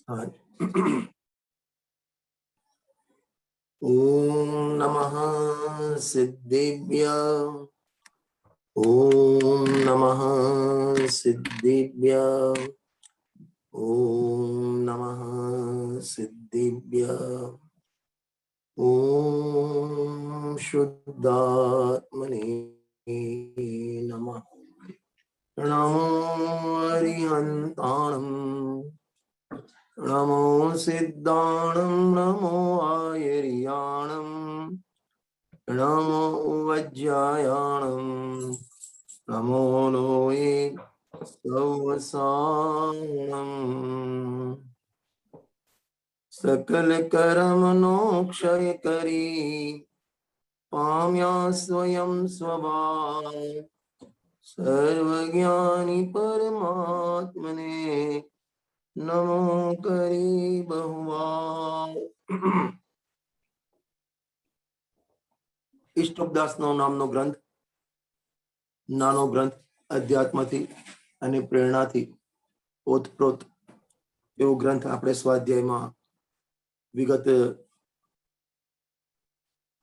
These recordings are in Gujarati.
हाँ। ओम नमः सिद्धेभ्यः। ओम नमः सिद्धेभ्यः। ओम नमः सिद्धेभ्यः। ओम शुद्धात्मने नमः। नमो अरिहन्ताणम्, नमो सिद्धाणं, नमो आयर्याणं, नमो वज्रायाणं, नमो लोये सौवसाणं। सकल कर्मनो क्षय करी, पाम्या स्वयं स्वभाव। सर्वज्ञानी परमात्मने नमो करी बहुवार। ઇષ્ટોપદાસનો નામનો ગ્રંથ, નાનો ગ્રંથ, અધ્યાત્મથી અને પ્રેરણાથી ઓતપ્રોત એવો ગ્રંથ આપણે સ્વાધ્યાયમાં વિગત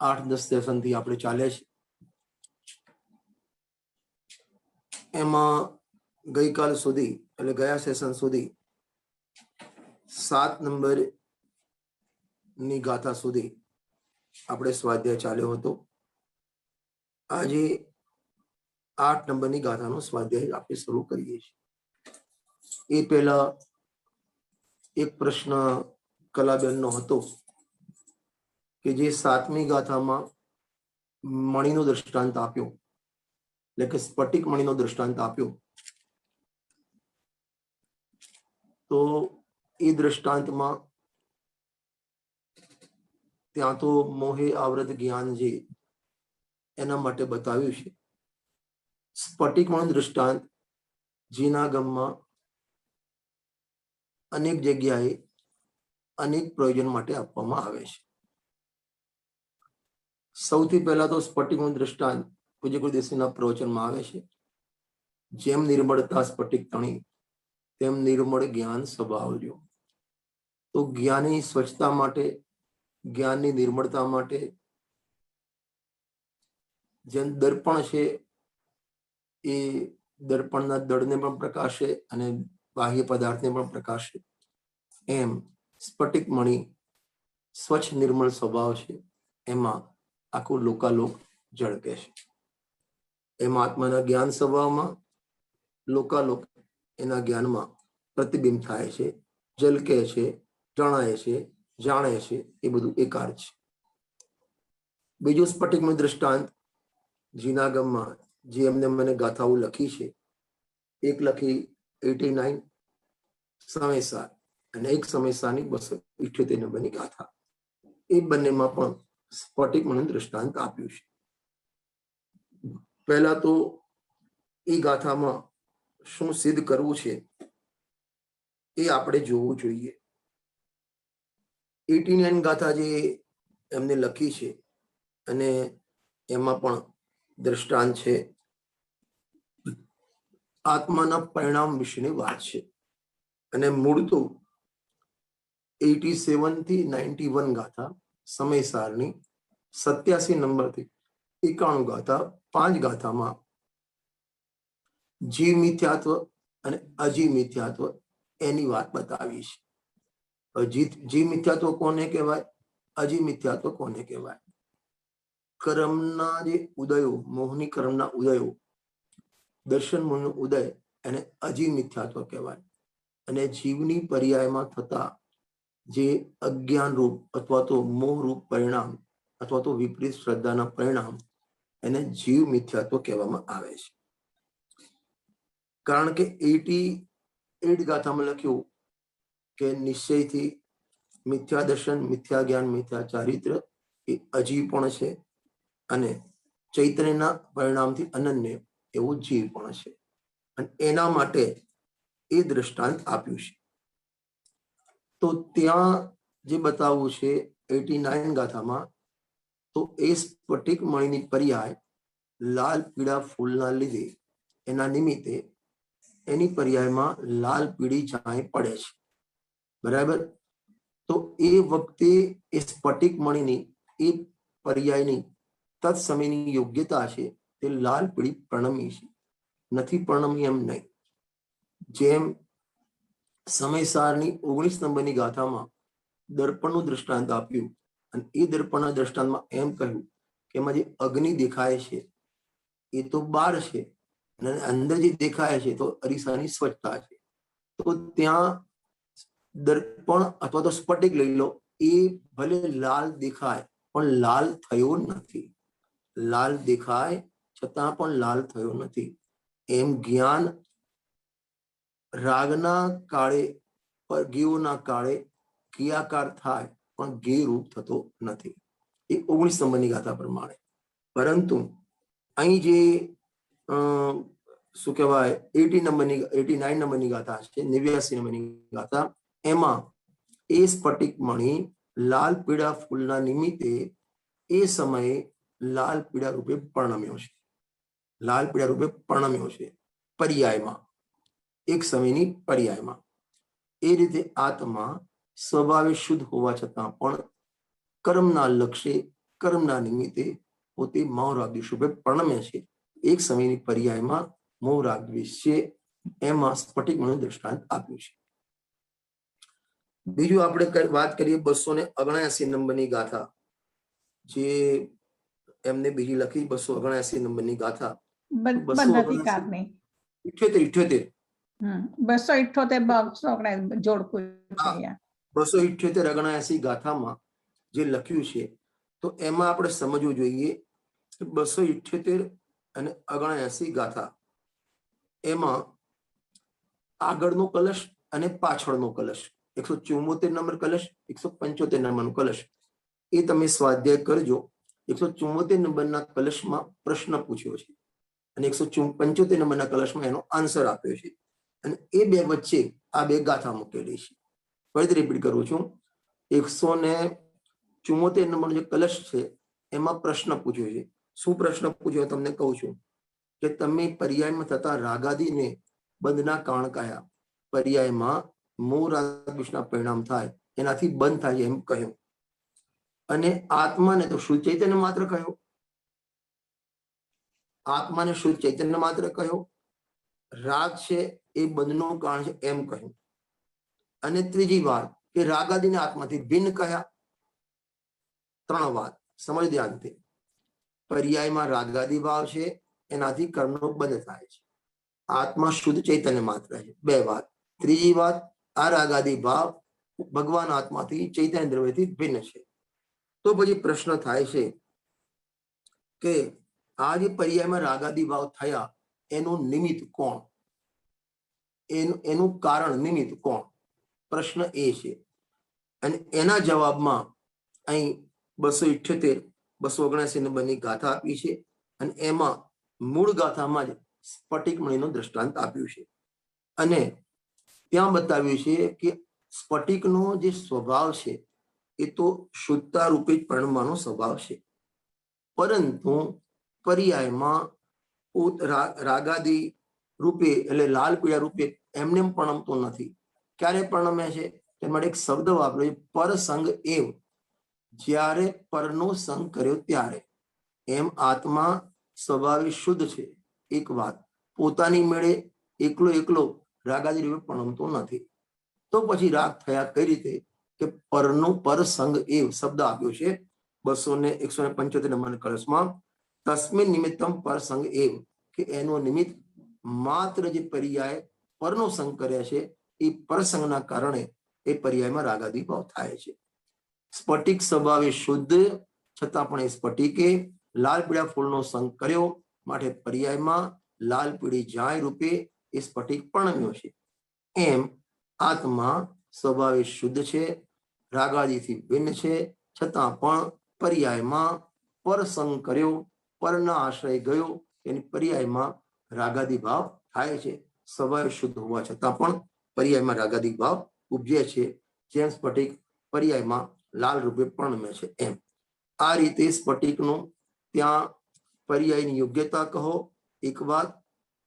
8-10 સેશનથી આપણે ચાલે છે. એમાં ગઈકાલ સુધી એટલે ગયા સેશન સુધી 7 નંબરની ગાથા સુધી આપણે સ્વાધ્યાય ચાલ્યો હતો. આજે 8 નંબરની ગાથાનો સ્વાધ્યાય આપણે શરૂ કરીએ છીએ. એ પહેલા એક પ્રશ્ન કલાબેનનો હતો કે જે 7મી ગાથામાં મણીનો દૃષ્ટાંત આપ્યો, એટલે કે સ્ફટિક મણીનો દૃષ્ટાંત આપ્યો, તો એ દૃષ્ટાંતમાં ત્યાં તો મોહે આવૃત જ્ઞાન જે એના માટે બતાવ્યું છે. સ્ફટિક મણી દૃષ્ટાંત જીના ગામમાં અનેક જગ્યાએ અનેક પ્રયોજન માટે આપવામાં આવે છે. સૌથી પહેલા તો સ્ફટિક મણી દૃષ્ટાંત પૂજ્ય ગુરુદેવના પ્રવચનમાં આવે છે. જેમ નિર્મળતા સ્ફટિક તણી, તેમ નિર્મળ જ્ઞાન સ્વભાવજો. તો જ્ઞાનની સ્વચ્છતા માટે, જ્ઞાનની નિર્મળતા માટે જેમ દર્પણ છે એ દર્પણના દળને પણ પ્રકાશે અને બાહ્ય પદાર્થને પણ પ્રકાશે, એમ સ્ફટિક મણી સ્વચ્છ નિર્મળ સ્વભાવ છે, એમાં આખું લોકાલોક ઝળકે છે. એમાં આત્માના જ્ઞાન સ્વભાવમાં લોકાલોક એના જ્ઞાનમાં પ્રતિબિંબ થાય છે, ઝલકે છે, જણાય છે, જાણે છે, એ બધું એકાર છે. બીજું સ્ફટિકમય દૃષ્ટાંત જીના ગામમાં જે એમને મને ગાથાઓ લખી છે, એક લખી 89 સમયસાર અને એક સમયસારની 278 નંબરની ગાથા, એ બંનેમાં પણ સ્ફટિકમય દૃષ્ટાંત આપ્યું છે. પહેલા તો એ ગાથામાં શું સિદ્ધ કરવું છે એ આપણે જોવું જોઈએ. 89 ગાથા જે એમને લખી છે અને એમાં પણ દૃષ્ટાંત છે આત્માના પરિણામ વિશેની વાત છે. અને મૂળ તો 87 થી 91 ગાથા સમયસારની 87 નંબરથી 91 ગાથા, 5 ગાથામાં જીવ મિથ્યાત્વ અને અજીવ મિથ્યાત્વ એની વાત બતાવી છે. જીવ મિથ્યાત્વ કોને કહેવાય, અજીવ મિથ્યાત્વ કોને કહેવાય? કર્મના જે ઉદયો, મોહની કર્મના ઉદયો, દર્શન મોહનો ઉદય, એને અજીવ મિથ્યાત્વ કહેવાય. અને જીવની પર્યાયમાં થતા જે અજ્ઞાન રૂપ અથવા તો મોહ રૂપ પરિણામ અથવા તો વિપરીત શ્રદ્ધાના પરિણામ, એને જીવ મિથ્યાત્વ કહેવામાં આવે છે. કારણ કે 88 ગાથામાં લખ્યું કે નિશ્ચયથી મિથ્યા દર્શન, મિથ્યા જ્ઞાન, મિથ્યા ચારિત્ર એ અજીવ પણ છે અને ચૈતન્યના પરિણામથી અનન્ય એવું જીવ પણ છે. અને એના માટે એ દૃષ્ટાંત આપ્યું છે. તો ત્યાં જે બતાવવું છે 89 ગાથામાં, તો એ સ્ફટિક મણીની પર્યાય લાલ પીળા ફૂલના લીધે, એના નિમિત્તે એની પર્યાયમાં લાલ પીળી છાંય પડે છે. બરાબર. તો એ વખતે એ સ્ફટિક મણીની એ પર્યાયની તત્સમયની યોગ્યતા છે તે લાલ પીળી પ્રણમી છે, નથી પ્રણમી એમ નહીં. જેમ સમયસારની 19 નંબરની ગાથામાં દર્પણનું દ્રષ્ટાંત આપ્યું અને એ દર્પણના દ્રષ્ટાંતમાં એમ કહ્યું કે એમાં જે અગ્નિ દેખાય છે એ તો બહાર છે અને અંદર જે દેખાય છે તો અરીસાની સ્વચ્છતા છે. તો ત્યાં દર્પણ અથવા તો સ્ફટિક લઈ લો, એ ભલે લાલ દેખાય પણ લાલ થયો નથી. લાલ દેખાય છતાં પણ લાલ થયો નથી. એમ જ્ઞાન રાગના કાળે ગેયોના કાળે ક્રિયાકાર થાય પણ ગે રૂપ થતો નથી. એ 19 નંબરની ગાથા પ્રમાણે. પરંતુ અહીં જે શું કહેવાય 89 નંબરની ગાથા છે, 89 નંબરની ગાથા, એમાં એ સ્ફટિક મણી લાલ પીળા ફૂલના નિમિત્તે એ સમયે લાલ પીળા રૂપે પરણમ્યો છે. લાલ પીળા રૂપે પરણમ્યો છે પર્યાયમાં, એક સમયની પર્યાયમાં. એ રીતે આત્મા સ્વભાવે શુદ્ધ હોવા છતાં પણ કર્મના લક્ષ્ય, કર્મના નિમિત્તે પોતે મોહરાગદ્વેષ રૂપે પરણમે છે. એક સમયની પર્યાયમાં મોહરાગદ્વેષ છે. એમાં સ્ફટિક મણીનું દ્રષ્ટાંત આપ્યું છે. બીજું આપણે વાત કરીએ 279 નંબરની ગાથા, જે એમને બીજી લખી 279 નંબરની ગાથા. 278 ગાથામાં જે લખ્યું છે તો એમાં આપણે સમજવું જોઈએ કે 278 અને 79 ગાથા, એમાં આગળનો કલશ અને પાછળનો કલશ, 174 નંબર કલશ, 175 નંબરનો કલશ, એ તમે સ્વાધ્યાય કરજો. 174 નંબરના કલશમાં પ્રશ્ન પૂછ્યો છે અને 175 નંબરના કલશમાં એનો આન્સર આપ્યો છે. અને એ બે વચ્ચે આ બે ગાથા મૂકેલી છે. ફરીથી રિપીટ કરું છું. 174 નંબરનો જે કલશ છે એમાં પ્રશ્ન પૂછ્યો છે. શું પ્રશ્ન પૂછ્યો તમને કહું છું કે તમે પર્યાયમાં થતા રાગાદીને બંધના કારણ કયા? પર્યાયમાં મોહરાગદ્વેષના પરિણામ થાય, એનાથી બંધ થાય એમ કહ્યું. અને આત્માને તો શુદ્ધ ચૈતન્ય માત્ર કહ્યો, આત્માને શુદ્ધ ચૈતન્ય માત્ર કહ્યો. રાગ છે એ બંધનું કારણ છે એમ કહ્યું. અને ત્રીજી વાત કે રાગાદીને આત્માથી ભિન્ન કયા. 3 વાત સમજ ધ્યાનથી. પર્યાયમાં રાગાદી ભાવ છે, એનાથી કર્મનો બંધ થાય છે. આત્મા શુદ્ધ ચૈતન્ય માત્ર છે, 2 વાત. ત્રીજી વાત, આ રાગાદી ભાવ ભગવાન આત્માથી ચૈતન્ય દ્રવ્યથી ભિન્ન છે. તો પછી પ્રશ્ન થાય છે કે આ જે પર્યાયમાં રાગાદી ભાવ થયા એનું નિમિત્ત કોણ? એનું કારણ નિમિત્ત કોણ? પ્રશ્ન એ છે. અને એના જવાબમાં અહીં 278, 279 નંબરની ગાથા આપી છે અને એમાં મૂળ ગાથામાં જ સ્ફટિક મણીનું દ્રષ્ટાંત આપ્યું છે. અને ત્યાં બતાવ્યું છે કે સ્ફટિકનો જે સ્વભાવ છે એ તો શુદ્ધતા રૂપે જ પરણવાનો સ્વભાવ છે, પરંતુ પર્યાયમાં રાગાદી રૂપે એટલે લાલ પીળા રૂપે એમને પરણમતો નથી. ક્યારે પરણમે છે? તે માટે એક શબ્દ વાપર્યો છે, પરસંગ એવ. જ્યારે પરનો સંગ કર્યો ત્યારે. એમ આત્મા સ્વભાવે શુદ્ધ છે, એક વાત. પોતાની મેળે એકલો રાગાદી રૂપે પરણમતો નથી. તો પછી રાગ થયા કઈ રીતે? કે પરનો પરસંગ એવ શબ્દ આપ્યો છે 175 નંબરના કળશમાં. તસ્મિન નિમિત્તમ પરસંગ એવ, કે એનો નિમિત્ત માત્ર જે પર્યાય પરનો સંગ કર્યા છે એ પરસંગના કારણે એ પર્યાયમાં રાગાદી ભાવ થાય છે. સ્ફટિક સ્વભાવે શુદ્ધ છતાં પણ એ સ્ફટિકે લાલ પીળા ફૂલનો સંગ કર્યો, માટે પર્યાયમાં લાલ પીળી જાય રૂપે એ સ્ફટિક પરણમ્યો છે. એમ આત્મા સ્વભાવે શુદ્ધ છે, રાગાદીથી ભિન્ન છે, છતાં પણ પર્યાયમાં પરસંગ કર્યો, પરના આશ્રય ગયો, એની પર્યાયમાં રાગાદી ભાવ થાય છે. સ્વભાવ શુદ્ધ હોવા છતાં પણ પર્યાયમાં રાગાદી ભાવ ઉપજે છે, જેમ સ્ફટિક પર્યાયમાં લાલ રૂપે પરણમે છે એમ. આ રીતે સ્ફટિકનું ત્યાં પર્યાયની યોગ્યતા કહો, એક વાત.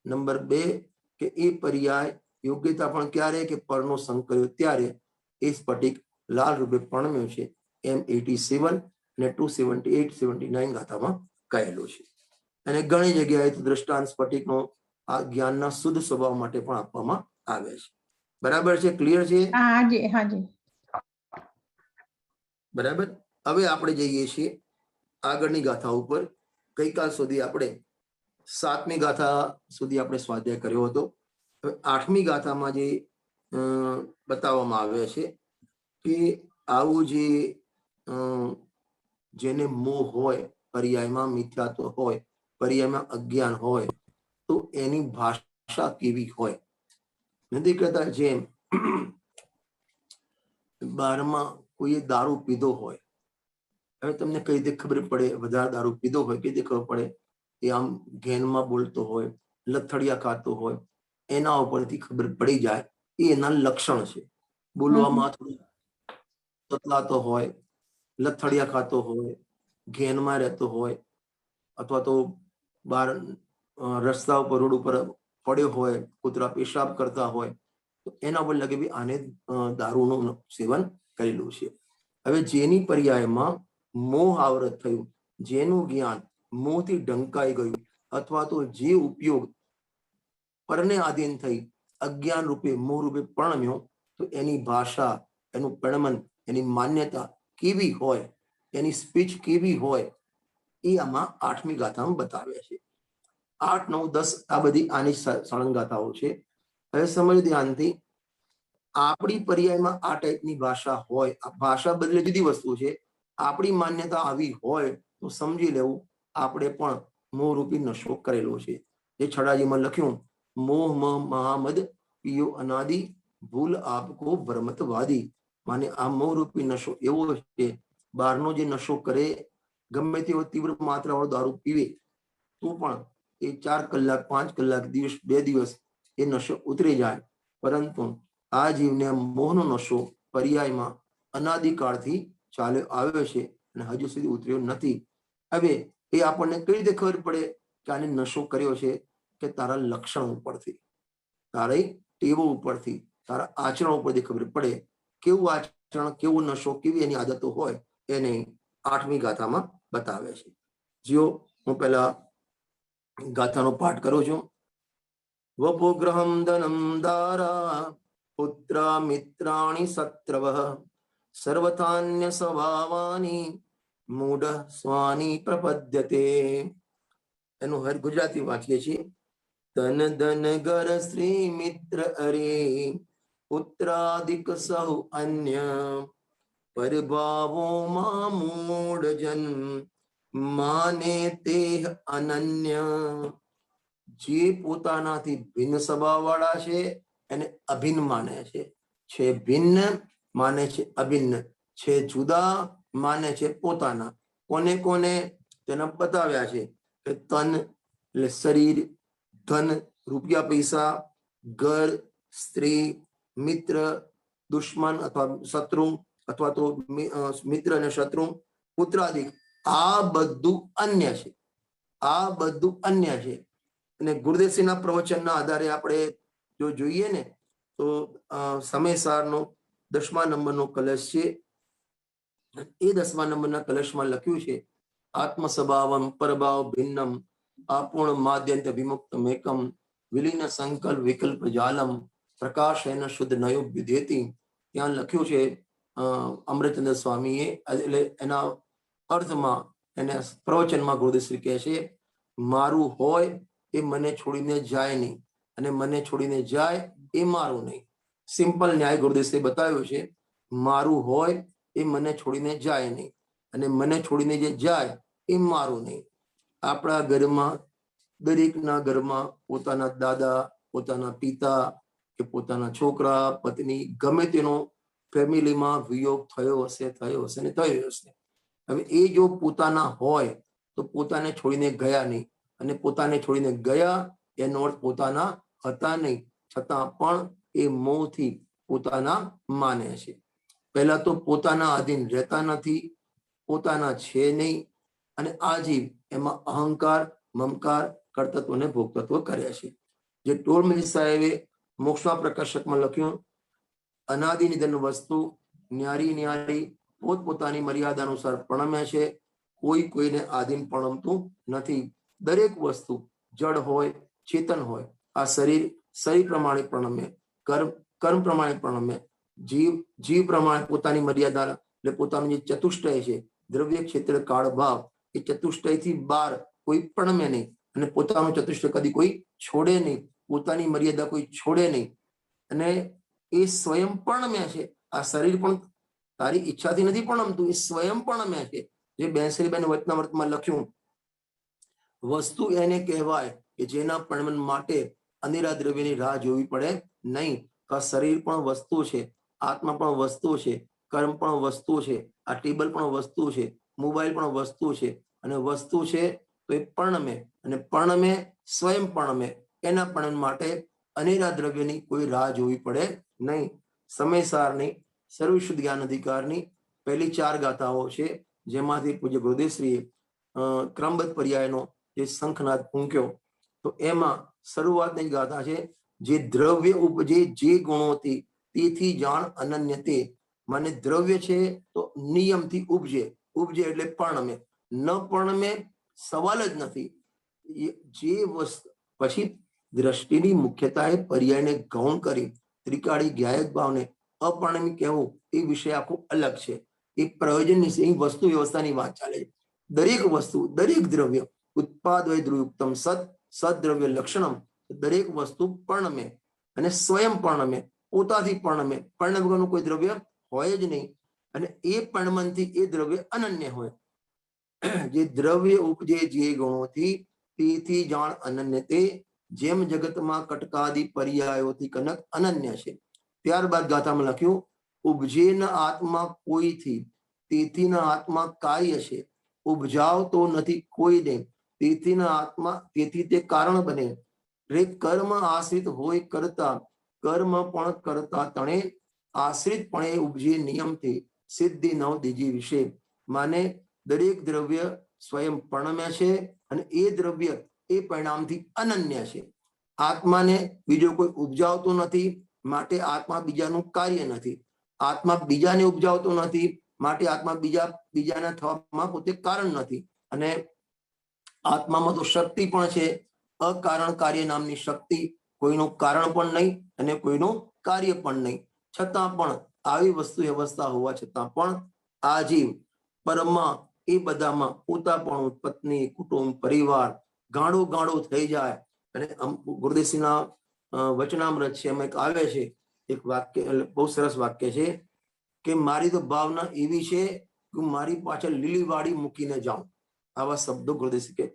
નંબર 2 કે એ પર્યાય યોગ્યતા પણ ક્યારે? કે પરનો સંગ કર્યો ત્યારે. એ સ્ફટિક લાલ રૂપે પરણમ્યો છે એમ 87 અને 278 79 ગાથામાં કહેલું છે. અને ઘણી જગ્યાએ દ્રષ્ટાંત સ્ફટિકનો આ જ્ઞાનના શુદ્ધ સ્વભાવ માટે પણ આપવામાં આવે છે. બરાબર છે? ક્લિયર છે? હાજી હાજી. બરાબર. હવે આપણે જઈએ છીએ આગળની ગાથા ઉપર. ગઈકાલ સુધી આપણે 7મી ગાથા સુધી આપણે સ્વાધ્યાય કર્યો હતો. હવે 8મી ગાથામાં જે બતાવવામાં આવે છે કે આવું જે જેને મોહ હોય, પર્યાયમાં મિથ્યાત્વ હોય, પર્યાયમાં અજ્ઞાન હોય, તો એની ભાષા કેવી હોય. નથી કહેતા જેમ બારમાં કોઈએ દારૂ પીધો હોય, હવે તમને કઈ રીતે ખબર પડે વધારે દારૂ પીધો હોય, કઈ રીતે ખબર પડે? એ આમ ઘેનમાં બોલતો હોય, લથડિયા ખાતો હોય, એના ઉપરથી ખબર પડી જાય એ એના લક્ષણ છે. બોલવામાં થોડું તતલાતો હોય, લથડિયા ખાતો હોય, ઘેનમાં રહેતો હોય, અથવા તો બહાર રસ્તા ઉપર રોડ ઉપર પડ્યો હોય, કૂતરા પેશાબ કરતા હોય, તો એના ઉપર લાગે ભાઈ આને દારૂનું સેવન કરેલું છે. હવે જેની પર્યાયમાં મોહ આવૃત થયું, જેનું જ્ઞાન મોહથી ઢંકાઈ ગયું, અથવા તો જે ઉપયોગ પરને આધીન થઈ અજ્ઞાન રૂપે મોહ રૂપે પરણમ્યો, તો એની ભાષા, એનું પ્રણમન, એની માન્યતા કેવી હોય, એની સ્પીચ કેવી હોય, એ આમાં 8મી ગાથામાં બતાવે છે. 8, 9, 10 આ બધી આની સળંગ ગાથાઓ છે. હવે સમજ ધ્યાનથી. આપણી પર્યાયમાં આ ટાઈપની ભાષા હોય, આ ભાષા બદલે જુદી વસ્તુ છે. આપણી માન્યતા આવી હોય તો સમજી લેવું આપણે પણ મોહરૂપી નશો કરેલો છે. જે છડાજીમાં લખ્યું, મોહ મહામદ પિયો અનાદિ ભૂલ આપકો ભ્રમતવાદી. માને આ મોહરૂપી નશો એવો છે, બહારનો જે નશો કરે, ગમે તેવો તીવ્ર માત્રાવાળો દારૂ પીવે તો પણ એ 4 કલાક 5 કલાક દિવસ 2 દિવસ એ નશો ઉતરી જાય, પરંતુ આ જીવને મોહનો નશો પર્યાયમાં અનાદિકાળથી ચાલ્યો આવ્યો છે અને હજુ સુધી ઉતર્યો નથી. હવે એ આપણને કઈ રીતે ખબર પડે કે આને નશો કર્યો છે? કે તારા લક્ષણ ઉપરથી, તારી ટેવો ઉપરથી, તારા આચરણ ઉપરથી ખબર પડે. કેવું આચરણ, કેવો નશો, કેવી એની આદતો હોય, એને 8મી ગાથામાં બતાવે છે. જો હું પહેલા ગાથાનો પાઠ કરું છું. વપુગ્રહમ ધનમ દારા પુત્રા મિત્રાણી શત્રવઃ સર્વથાન્ય સ્વભાવાની મૂઢ સ્વાની પ્રપદ્યતે. એનું હર ગુજરાતી વાંચીએ છીએ. ધન ધન ઘર શ્રી મિત્ર અરે પુત્રાદિક સહુ અન્ય પરિભાવો માં મૂઢ જન માને તે અનન્ય. જે પોતાનાથી ભિન્ન સ્વભાવ વાળા છે એને અભિન્ન માને છે ભિન્ન માને છે અભિન્ન, છે જુદા માને છે પોતાના. કોને કોને? તેના બતાવ્યા છે કે તન એટલે શરીર, ધન રૂપિયા પૈસા, ઘર, સ્ત્રી, મિત્ર, દુશ્મન અથવા શત્રુ, અથવા તો મિત્ર અને શત્રુ, પુત્રાદિક, આ બધું અન્ય છે. આ બધું અન્ય છે. અને ગુરુદેવસિંહના પ્રવચનના આધારે આપણે જો જોઈએ ને તો સમયસારનો 10મા નંબરનો કલશ છે. એ 10મા નંબરના કલશમાં લખ્યું છે, આત્મ સ્વભાવમ પરભાવ ભિન્નમ આપૂર્ણ માદ્યંત વિમુક્તમ એકમ વિલીન સંકલ્પ વિકલ્પ જાલમ પ્રકાશેન શુદ્ધ નયો વિધેતી. ત્યાં લખ્યું છે અમૃતચંદ્ર સ્વામીએ. એટલે એના અર્થમાં, એના પ્રવચનમાં ગુરુદેવશ્રી કહે છે, મારું હોય એ મને છોડીને જાય નહીં, અને મને છોડીને જાય એ મારું નહીં. સિમ્પલ ન્યાય ગુરુદેવશ્રીએ બતાવ્યો છે. મારું હોય એ મને છોડીને જાય નહીં, અને મને છોડીને જે જાય એ મારું નહીં. આપણા ઘરમાં, દરેકના ઘરમાં પોતાના દાદા, પોતાના પિતા કે પોતાના છોકરા, પત્ની, ગમે તેનો ફેમિલીમાં વિયોગ થયો હશે ને થયો હશે. હવે એ જો પોતાના હોય તો પોતાને છોડીને ગયા નહીં, અને પોતાને છોડીને ગયા એનો અર્થ પોતાના હતા નહીં, છતાં પણ એ મોહથી પોતાના માને છે. પહેલા તો પોતાના આધીન રહેતા નથી, પોતાના છે નહીં, અને આજીવ એમાં અહંકાર, મમકાર, કર્તૃત્વ અને ભોક્તત્વ કર્યા છે. જે ટોળમલ સાહેબે મોક્ષના પ્રકાશકમાં લખ્યું, અનાદિ નિધન વસ્તુ ન્યારી ન્યારી પોતપોતાની મર્યાદા અનુસાર પ્રણમે છે. કોઈ કોઈને આધીન પ્રણમતું નથી. દરેક વસ્તુ જડ હોય ચેતન હોય. આ શરીર પ્રમાણે પ્રણમે, કર્મ પ્રમાણે પ્રણમે, જીવ પ્રમાણે પોતાની મર્યાદા એટલે પોતાનું જે ચતુષ્ટય છે, દ્રવ્ય ક્ષેત્ર કાળ ભાવ, એ ચતુષ્ટય થી બહાર કોઈ પ્રણમે નહીં. અને પોતાનું ચતુષ્ટય કદી કોઈ છોડે નહીં, પોતાની મર્યાદા કોઈ છોડે નહીં. અને એ સ્વયં પ્રણમે છે. આ શરીર પણ તારી ઈચ્છાથી નથી પ્રણમતું, એ સ્વયં પ્રણમે છે. જે બેન્સરીબેન વચનામૃતમાં લખ્યું, વસ્તુ એને કહેવાય કે જેના પ્રણમન માટે અનેરા દ્રવ્યની રાહ જોવી પડે નહીં. તો આ શરીર પણ વસ્તુ છે, આત્મા પણ વસ્તુ છે, કર્મ પણ વસ્તુ છે, આ ટેબલ પણ વસ્તુ છે, મોબાઈલ પણ વસ્તુ છે. અને વસ્તુ છે તો એ પ્રણમે, અને પ્રણમે સ્વયં પ્રણમે. એના પ્રણમન માટે અનેરા દ્રવ્યની કોઈ રાહ જોવી પડે નહીં. સમયસારની સર્વશુદ્ધ જ્ઞાન અધિકારની પહેલી 4 ગાથાઓ છે, જેમાંથી પૂજ્ય ગુરુદેવશ્રીએ ક્રમબદ્ધ પર્યાયનો જે શંખનાદ ફૂંક્યો, તો એમાં શરૂઆતની ગાથા છે, જે દ્રવ્ય ઉપજે જે ગુણોથી તેથી જાણ અનન્ય તે. માને દ્રવ્ય છે તો નિયમથી ઉપજે, ઉપજે એટલે પ્રણમે, ન પ્રણમે સવાલ જ નથી. જે વસ્તુ પછી દ્રષ્ટિની મુખ્યતાએ પર્યાયને ગૌણ કરી ત્રિકાળી જ્ઞાયક ભાવને અપ્રણમી કહેવું, એ વિષય આખો અલગ છે. એ પ્રયોજનની વસ્તુ વ્યવસ્થાની વાત ચાલે છે. દરેક વસ્તુ, દરેક દ્રવ્ય ઉત્પાદ હોય ધ્રુયુક્તમ સદ્દ્રવ્ય લક્ષણમ, દરેક વસ્તુ પ્રણમે અને સ્વયં પ્રણમે, પોતાથી પ્રણમે. પ્રણમ વગરનું કોઈ દ્રવ્ય હોય જ નહીં. અને એ પ્રણમનથી એ દ્રવ્ય અનન્ય હોય. જે દ્રવ્ય ઉપજે જે ગુણોથી તેથી જાણ અનન્ય તે, જેમ જગતમાં કટકાદી પર્યાયોથી કનક અનન્ય છે. ત્યારબાદ ગાથામાં લખ્યું, ઉપજે ન આત્મા કોઈથી તેથી ન આત્મા કાર્ય છે. ઉપજાવતો નથી કોઈને તેથી ન આત્મા તેથી તે કારણ બને. રે કર્મ આશ્રિત હોય કરતા, કર્મ પણ કરતા તણે આશ્રિતપણે ઉપજે નિયમથી સિદ્ધિ નવ દીજી વિશે. માને દરેક દ્રવ્ય સ્વયં પ્રણમે છે, અને એ દ્રવ્ય એ પરિણામથી અનન્ય છે. આત્માને બીજો કોઈ ઉપજાવતો નથી, માટે આત્મા બીજાનું કાર્ય નથી. આત્મા બીજાને ઉપજાવતો નથી, માટે આત્મા બીજાના થવામાં પોતે કારણ નથી. અને આત્મામાં તો શક્તિ પણ છે, અકારણ કાર્ય નામની શક્તિ. કોઈનું કારણ પણ નહીં અને કોઈનું કાર્ય પણ નહીં. છતાં પણ આવી વસ્તુ વ્યવસ્થા હોવા છતાં પણ આ જીવ પરમમાં એ બધામાં પોતાપણું, પત્ની, કુટુંબ, પરિવાર ગાંડો થઈ જાય. અને ગુરુદેવશ્રીના વચનામૃત છે, એમાં એક આવે છે, એક વાક્ય, બહુ સરસ વાક્ય છે કે મારી તો ભાવના એવી છે કે મારી પાછળ લીલી વાડી મૂકીને જાઉં. આવા શબ્દો ગુરુદેવશ્રી કે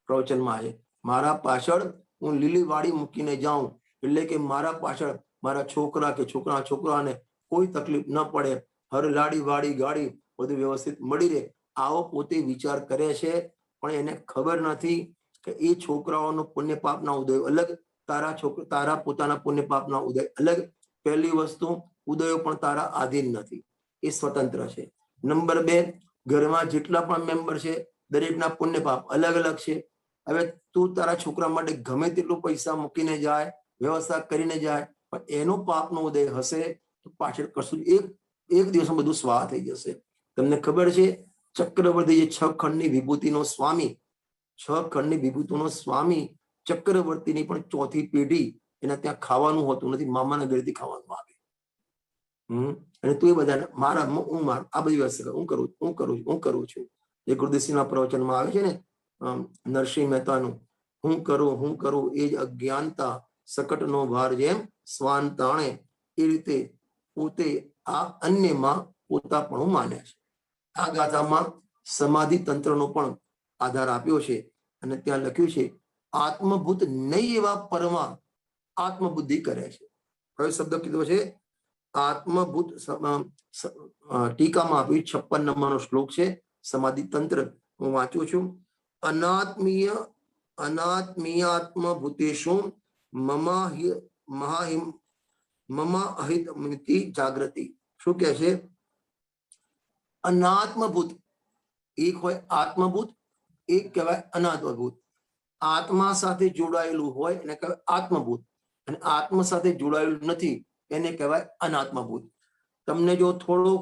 પ્રવચનમાં આવે. મારા પાછળ હું લીલી વાડી મૂકીને જાઉં, એટલે કે મારા પાછળ મારા છોકરા કે છોકરાને કોઈ તકલીફ ન પડે, હર લાડી વાડી ગાડી બધું વ્યવસ્થિત મળી રહે. આવો પોતે વિચાર કરે છે, પણ એને ખબર નથી કે એ છોકરાઓનો પુણ્ય પાપના ઉદય અલગ, તારા પોતાના પુણ્ય પાપના ઉદય અલગ. પહેલી વસ્તુ, ઉદયો પણ તારા આધીન નથી, એ સ્વતંત્ર છે. નંબર 2, ઘરમાં જેટલા પણ મેમ્બર છે દરેકના પુણ્ય પાપ અલગ અલગ છે. હવે તું તારા છોકરા માટે ગમે તેટલું પૈસા મૂકીને જાય, વ્યવસ્થા કરીને જાય, પણ એનો પાપનો ઉદય હશે તો પાછળ કશું એક દિવસમાં બધું સ્વાહ થઈ જશે. તમને ખબર છે, ચક્રવર્તી જે 6 ખંડની વિભૂતિનો સ્વામી, 6 ખંડની વિભૂતિનો સ્વામી ચક્રવર્તીની પણ 4થી પેઢી એના ત્યાં ખાવાનું હોતું નથી, મામાના ઘરેથી ખાવાનું આવે. અને તું એ બધા આ બધી વ્યવસ્થા હું કરું છું. જે ગુરુદેવશ્રીના પ્રવચનમાં આવે છે ને, નરસિંહ મહેતાનું, હું કરું એ જ અજ્ઞાનતા, સકટનો ભાર જેમ શ્વાન તાણે. એ રીતે પોતે આ અન્યમાં પોતાપણું માને છે. આ ગાથામાં સમાધિ તંત્રનો પણ આધાર આપ્યો છે, અને ત્યાં લખ્યું છે, આત્મભૂત નહીં એવા પરમા આત્મબુદ્ધિ કરે છે. કયો શબ્દ કીધો છે? આત્મભૂત. ટીકામાં આપ્યું 56 નંબરનો શ્લોક છે, સમાધિ તંત્ર. હું વાંચું છું. અનાત્મીયાત્મભૂતેષુ મમ અહિતમિતિ જાગૃતિ. શું કે છે? અનાત્મભૂત એક હોય, આત્મભૂત એક કહેવાય અનાત્મભૂત. આત્મા સાથે જોડાયેલું હોય એને કહેવાય આત્મભૂત, અને આત્મા સાથે જોડાયેલું નથી એને કહેવાય અનાત્મભૂત. તમને જો થોડો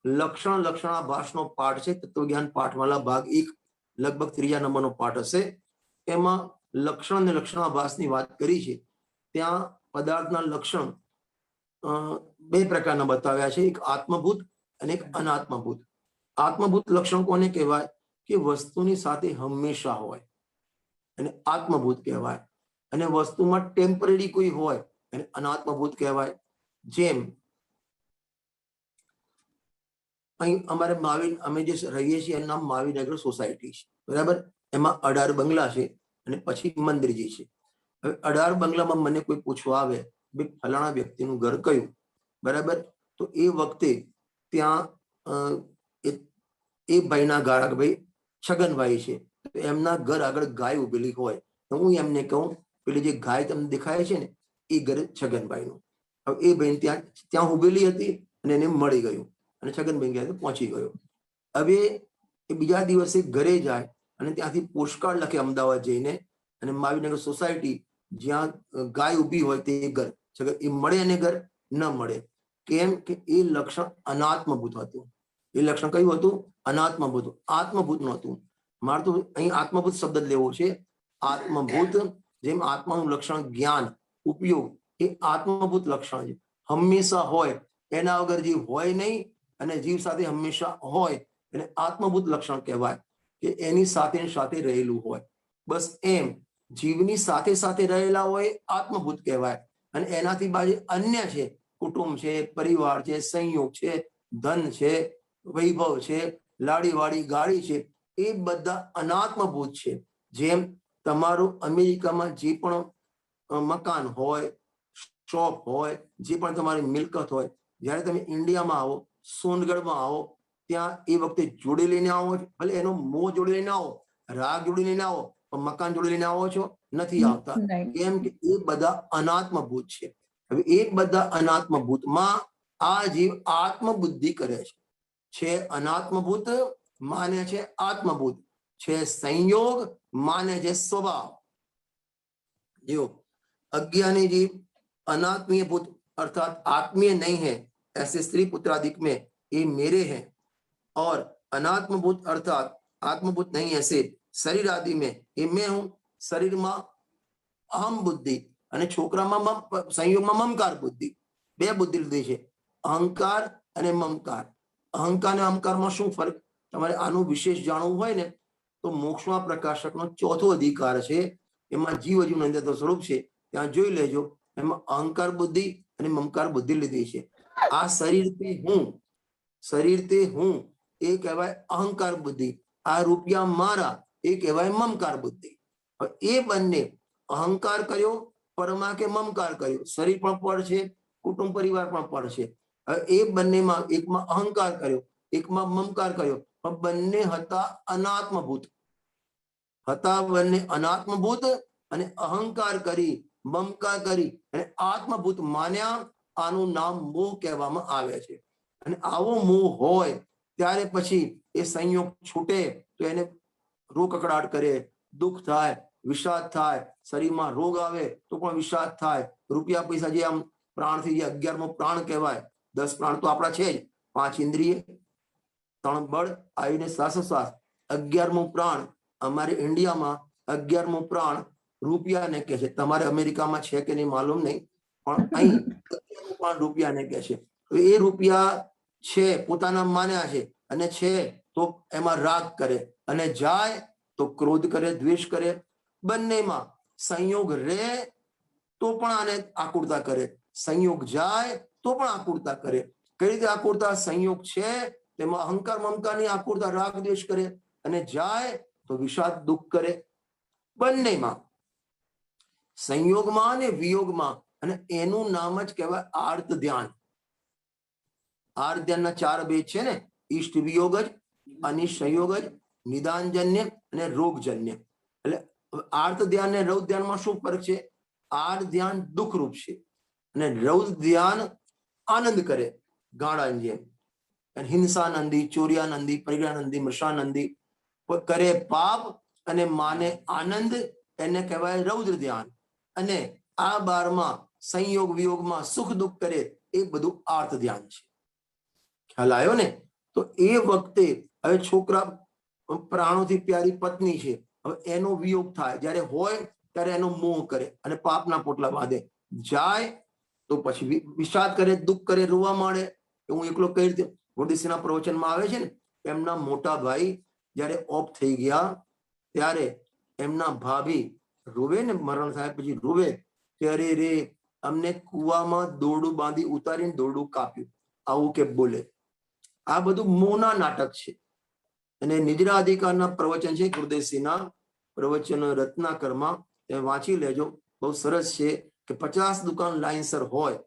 લક્ષણાભાસનો પાઠ છે, તત્વજ્ઞાન પાઠવાળા ભાગ 1 લગભગ 3જા નંબરનો પાઠ હશે, એમાં લક્ષણ અને લક્ષણાભાસની વાત કરી છે. ત્યાં પદાર્થના લક્ષણ 2 પ્રકારના બતાવ્યા છે, એક આત્મભૂત અને એક અનાત્મભૂત. આત્મભૂત લક્ષણ કોને કહેવાય? કે વસ્તુની સાથે હંમેશા હોય અને આત્મભૂત કહેવાય. અને વસ્તુમાં ટેમ્પરરી કોઈ હોય અને અનાત્મભૂત કહેવાય. જેમ અહીં અમારે અમે જે રહીએ છીએ એનું નામ મહાવીનગર સોસાયટી છે, બરાબર. એમાં 18 બંગલા છે અને પછી મંદિરજી છે. હવે 18 બંગલામાં મને કોઈ પૂછવા આવે ભાઈ ફલાણા વ્યક્તિનું ઘર કયું, બરાબર, તો એ વખતે ત્યાં એ ભાઈના ગાળક ભાઈ છગનભાઈ છે, તો એમના ઘર આગળ ગાય ઉભેલી હોય તો હું એમને કહું પેલી જે ગાય તમને દેખાય છે ને એ ઘર છગનભાઈનું. હવે એ ભાઈ ત્યાં ઉભેલી હતી અને એને મળી ગયું અને છગનભાઈ ગયા પહોંચી ગયો. હવે એ બીજા દિવસે ઘરે જાય અને ત્યાંથી પોસ્ટકાર્ડ લખે અમદાવાદ જઈને, અને મહાવીનગર સોસાયટી જ્યાં ગાય ઊભી હોય તે ઘર એ મળે અને ઘર ન મળે. કેમ કે એ લક્ષણ અનાત્મભૂત હતું. એ લક્ષણ કયું હતું? અનાત્મભૂત. આત્મભૂત નહોતું. મારે તો અહીં આત્મભૂત શબ્દ લેવો છે. આત્મભૂત, જેમ આત્માનું લક્ષણ જ્ઞાન, ઉપયોગ, એ આત્મભૂત લક્ષણ છે. હંમેશા હોય, એના વગર જીવ હોય નહીં, અને જીવ સાથે હંમેશા હોય એટલે આત્મભૂત લક્ષણ કહેવાય, કે એની સાથે રહેલું હોય. બસ એમ જીવની સાથે સાથે રહેલા હોય આત્મભૂત કહેવાય. અને એનાથી બાજુ અન્ય છે, કુટુંબ છે, પરિવાર છે, સંયોગ છે, ધન છે, વૈભવ છે, લાડીવાડી ગાડી છે, એ બધા અનાત્મભૂત છે. જેમ તમારું અમેરિકામાં જે પણ મકાન હોય, શોપ હોય, જે પણ તમારી મિલકત હોય, જ્યારે તમે ઇન્ડિયામાં આવો, સોનગઢમાં આવો, ત્યાં એ વખતે જોડે લઈને આવો છો, ભલે એનો મોહ જોડે લઈને આવો, રાગ જોડે લઈને આવો, પણ મકાન જોડે લઈને આવો છો? નથી આવતા. કેમ કે એ બધા અનાત્મભૂત છે. હવે એ બધા અનાત્મભૂતમાં આ જીવ આત્મબુદ્ધિ કરે છે. અનાત્મભૂત માને છે આત્મભૂત, છે સંયોગ माने जे स्वभाव. जो अज्ञानी जीव अनात्मीय भूत अर्थात आत्मीय नहीं है, ऐसे स्त्री पुत्रादिक में ये मेरे हैं, और अनात्मभूत अर्थात आत्मभूत नहीं ऐसे शरीर आदि में ये मैं हूं. शरीर में अहम बुद्धि અને છોકરામાં સંયોગમાં મમકાર બુદ્ધિ, 2 બુદ્ધિ લીધી છે, અહંકાર અને મમકાર. અહંકાર અને અહંકારમાં શું ફરક? તમારે આનું વિશેષ જાણવું હોય ને તો મોક્ષમાં પ્રકાશકનો 4થો અધિકાર છે, એમાં જીવ હજુ અંદર સ્વરૂપ છે, ત્યાં જોઈ લેજો. એમાં અહંકાર બુદ્ધિ અને મમકાર બુદ્ધિ લીધી છે. આ શરીર તે હું એ કહેવાય અહંકાર બુદ્ધિ. આ રૂપિયા મારા એ કહેવાય મમકાર બુદ્ધિ. એ બંને અહંકાર કર્યો, પરમાં કે મમકાર કર્યો, શરીર પણ પડ છે, કુટુંબ પરિવાર પણ પડ છે. એ બંનેમાં એકમાં અહંકાર કર્યો, એકમાં મમકાર કર્યો, પણ બંને હતા અનાત્મભૂત. બંને અનાત્મભૂત અને અહંકાર કરી, મમકાર કરી અને આત્મભૂત માન્યા. આનું નામ મોહ કહેવામાં આવે છે. અને આવો મોહ હોય ત્યારે પછી એ સંયોગ છૂટે તો એને રોકકડાટ કરે, દુઃખ થાય, વિષાદ થાય, શરીરમાં રોગ આવે તો પણ વિષાદ થાય. રૂપિયા પૈસા જે આમ પ્રાણથી, જે 11મો પ્રાણ કહેવાય, 10 પ્રાણ તો આપણા છે જ, 5 ઇન્દ્રિય, 3 બળ, આવીને શ્વાસોશ્વાસ. 11મો પ્રાણ અમારે ઇન્ડિયામાં 11મો પ્રાણ રૂપિયાને કહે છે. તમારે અમેરિકામાં છે કે નહીં માલુમ નહીં, પણ અહીં 11મો પ્રાણ રૂપિયાને કહે છે. એ રૂપિયા છે પોતાના માન્યા છે, અને છે તો એમાં રાગ કરે, અને જાય તો ક્રોધ કરે, દ્વેષ કરે. બંનેમાં સંયોગ રહે તો પણ આને આકુરતા કરે, સંયોગ જાય તો પણ આકુરતા કરે. કઈ રીતે આકુરતા? સંયોગ છે તેમાં અહંકાર મમકારની આકુરતા, રાગ દ્વેષ કરે, અને જાય તો વિષાદ દુઃખ કરે. બંનેમાં, સંયોગમાં અને વિયોગમાં. અને એનું નામ જ કહેવાય આર્ત ધ્યાન. આર્ત ધ્યાનના 4 ભેદ છે ને, ઈષ્ટ વિયોગ જ, અનિષ્ટ સંયોગ જ, નિદાનજન્ય અને રોગજન્ય. એટલે આર્ત ધ્યાન અને રૌદ્ર ધ્યાનમાં શું ફરક છે? આર્ત ધ્યાન દુઃખરૂપ છે અને રૌદ્ર ધ્યાન આનંદ કરે, ગાળાની જેમ. હિંસાનંદી, ચોર્યાનંદી, પરિગ્રહાનંદી, મૃષાનંદી. કરે પાપ અને માને આનંદ, એને કહેવાય રૌદ્ર ધ્યાન. અને આ 12માં સંયોગ વિયોગમાં સુખ દુઃખ કરે, એ બધું આર્ત ધ્યાન છે. ખ્યાલ આવ્યો ને? તો એ વખતે હવે છોકરા પ્રાણોથી પ્યારી પત્ની છે, હવે એનો વિયોગ થાય, જ્યારે હોય ત્યારે એનો મોહ કરે અને પાપના પોટલા બાંધે, જાય તો પછી વિષાદ કરે, દુઃખ કરે, રોવા માંડે. હું એકલો કઈ રીતે? ગુરુદેવના પ્રવચનમાં આવે છે ને, એમના મોટા ભાઈ જ્યારે ઓફ થઈ ગયા ત્યારે એમના ભાભી રોવે ને, મરણ થાય પછી રોવે કે અરે રે, અમને કુવામાં દોરડું બાંધી ઉતારીને દોરડું કાપ્યું, આવું કે બોલે. આ બધું મોહના નાટક છે. અને નિદ્રા અધિકારના પ્રવચન છે ગુરુદેવસિંહના પ્રવચન રત્નાકરમાં, તમે વાંચી લેજો, બહુ સરસ છે. કે 50 દુકાન લાઈનસર હોય,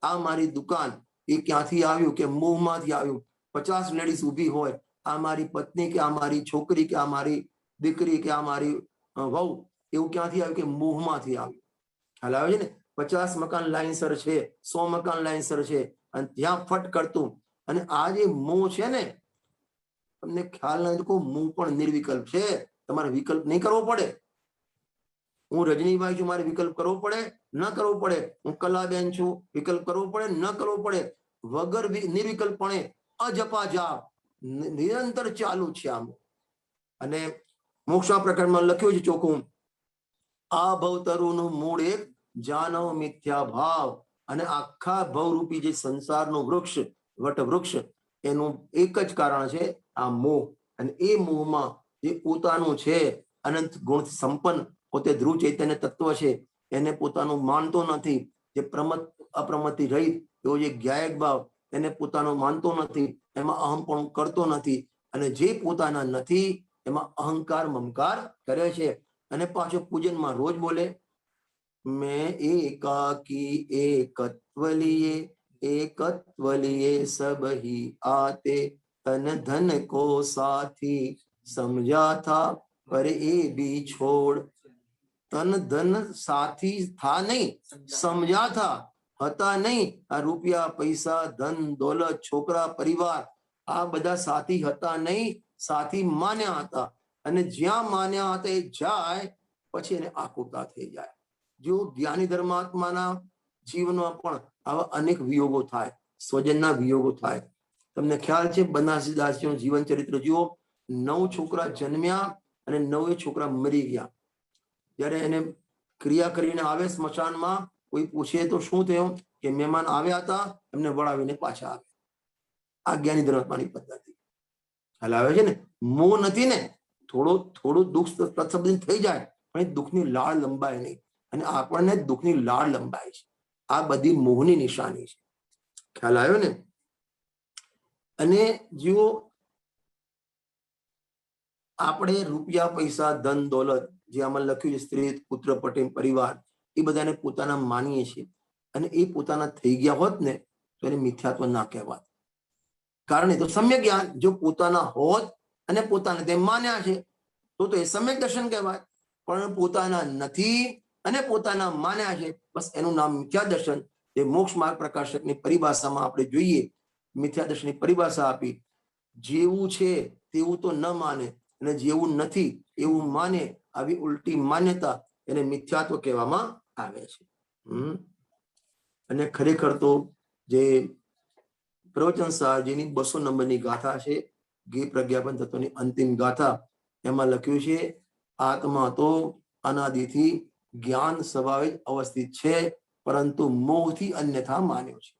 આ મારી દુકાન એ ક્યાંથી આવ્યું? કે મોહમાંથી આવ્યું. 50 લેડીઝ ઊભી હોય, આ મારી પત્ની કે આ મારી છોકરી કે આ મારી દીકરી કે આ મારી વહુ, એવું ક્યાંથી આવ્યું? કે મોહમાંથી આવ્યું. ખ્યાલ આવે છે ને? 50 મકાન લાઈનસર છે, 100 મકાન લાઈનસર છે, અને ત્યાં ફટ કરતું. અને આ જે મોહ છે ને, તમને ખ્યાલ નથી, મોહ પણ નિર્વિકલ્પ છે. તમારે વિકલ્પ નહીં કરવો પડે. હું રજનીભાઈ છું, મારે વિકલ્પ કરવો પડે? ન કરવો પડે. હું કલાબેન છું, વિકલ્પ કરવો પડે? ન કરવો પડે. વગર નિર્વિકલ્પપણે અજપા જાપ નિરંતર ચાલુ છે આમ. અને મોક્ષા પ્રકરણમાં લખ્યું છે ચોખ્ખું, આ ભવતરુનું મૂળ એક જાનવ મિથ્યા ભાવ. અને આખા ભવરૂપી જે સંસારનું વૃક્ષ, વટવૃક્ષ, એનું એક જ કારણ છે આ મોહ. અને એ મોહમાં જે પોતાનું છે અનંત ગુણ સંપન્ન, પોતે ધ્રુવ ચૈતન્ય તત્વ છે, એને પોતાનું માનતો નથી. જે અપ્રમતિ રહિત એવો જે જ્ઞાયક ભાવ, એને પોતાનો માનતો નથી, એમાં અહમપણું કરતો નથી. અને જે પોતાના નથી એમાં અહંકાર મમકાર કરે છે. અને પાછો પૂજનમાં રોજ બોલે, મેં એકાકી એકત્વ લીએ, એકત્વ લીએ સબ ही आते, तन धन को साथी समझा था पर એ भी છોડ. તન ધન સાથી થા નહીં, સમજા થા, હતા નહીં. આ રૂપિયા પૈસા ધન દોલત છોકરા પરિવાર આ બધા સાથી હતા નહીં, સાથી માન્યા હતા. અને જ્યાં માન્યા હતા એ જાય પછી એને આકુરતા થઈ જાય. જો જ્ઞાની ધર્માત્માના જીવનમાં પણ આવા અનેક વિયોગો થાય, સ્વજનના વિયોગો થાય. તમને ખ્યાલ છે બનાસદાસજીનું જીવન ચરિત્ર જુઓ, 9 છોકરા જન્મ્યા અને 9 છોકરા મરી ગયા. જયારે એને ક્રિયા કરીને આવે સ્મશાનમાં, કોઈ પૂછે તો શું થયું? કે મહેમાન આવ્યા હતા, એમને વળાવીને પાછા આવે. આ જ્ઞાની ધર્માત્માની પદ્ધતિ. ખ્યાલ આવે છે ને? મોહ નથી ને, થોડું દુઃખ તત્સબંધ થઈ જાય, પણ એ દુઃખની લાળ લંબાય નહીં. અને આપણને દુઃખની લાળ લંબાય છે. આ બધી મોહની નિશાની છે. ખ્યાલ આવ્યો ને? અને જો આપણે રૂપિયા પૈસા ધન દોલત, જે આમાં લખ્યું છે સ્ત્રી પુત્ર પટેલ પરિવાર, એ બધાને પોતાના માનીએ છીએ. અને એ પોતાના થઈ ગયા હોત ને તો એને મિથ્યાત્વ ના કહેવાત. કારણ એ તો સમ્યક જ્ઞાન. જો પોતાના હોત અને પોતાને તેમ માન્યા છે તો એ સમ્યક દર્શન કહેવાય. પણ પોતાના નથી અને પોતાના માન્યા છે, બસ એનું નામ મિથ્યા દર્શન. જે મોક્ષ માર્ગ પ્રકાશકની પરિભાષામાં આપણે જોઈએ, મિથ્યા દર્શનની પરિભાષા આપી, જેવું છે તેવું તો ન માને અને જેવું નથી એવું માને, આવી ઉલટી માન્યતા એને મિથ્યાત્વ કહેવામાં આવે છે. અને ખરેખર તો જે પ્રવચન સારજીની 200 નંબરની ગાથા છે, ગી પ્રજ્ઞાપન તત્વની અંતિમ ગાથા, એમાં લખ્યું છે આત્મા તો અનાદિથી જ્ઞાન સ્વભાવે અવસ્થિત છે, પરંતુ મોહથી અન્યથા માન્યો છે.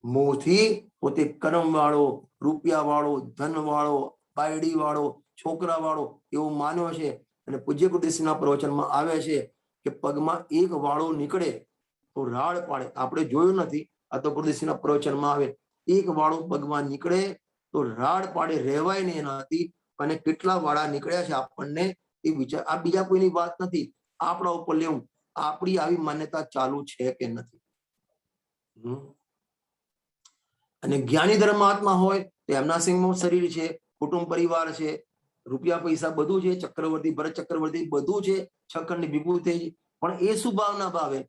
મોહથી પોતે કર્મ વાળો, રૂપિયા વાળો, ધન વાળો, બાયડી વાળો, છોકરા વાળો એવું માન્યો છે. અને પૂજ્ય ગુરુદેવના પ્રવચનમાં આવે છે કે પગમાં એક વાળો નીકળે તો રાડ પાડે. આપણે જોયું નથી, આ તો ગુરુદેવના પ્રવચનમાં આવે, એક વાળો પગમાં નીકળે તો રાડ પાડે, રહેવાય નહીં એનાથી. અને કેટલા વાળા નીકળ્યા છે આપણને એ વિચાર. આ બીજા કોઈની વાત નથી, આપણા ઉપર લેવું. આપણી આવી માન્યતા ચાલુ છે કે નથી? અને જ્ઞાની ધર્માત્મા હોય તો એમના સિંહમાં શરીર છે, કુટુંબ પરિવાર છે, રૂપિયા પૈસા બધું છે, ચક્રવર્તી ભરત ચક્રવર્તી બધું છે, છખંડ વિભૂતિ. પણ એ શું ભાવના ભાવે?